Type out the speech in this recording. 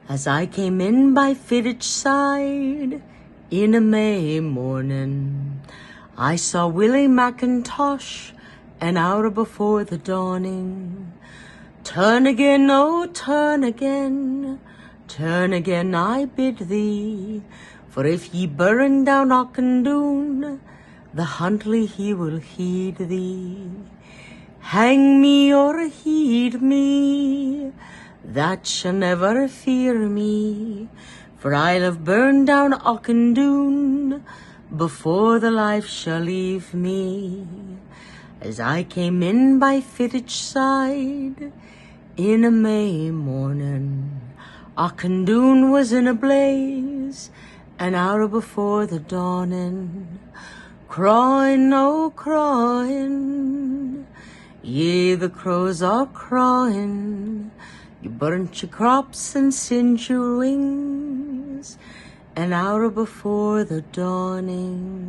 As I came in by Fittich side in a May morning, I saw Willie MacIntosh an hour before the dawning. Turn again, oh, turn again, I bid thee, for if ye burn down Auchindoun, the Huntly he will heed thee. Hang me or heed me, that shall never fear me, for I'll have burned down Auchindoun before the life shall leave me. As I came in by Fittich side in a May morning, Auchindoun was in a blaze an hour before the dawning. Crawing, oh, crawing, yea, the crows are crawing. You burnt your crops and singed your wings an hour before the dawning.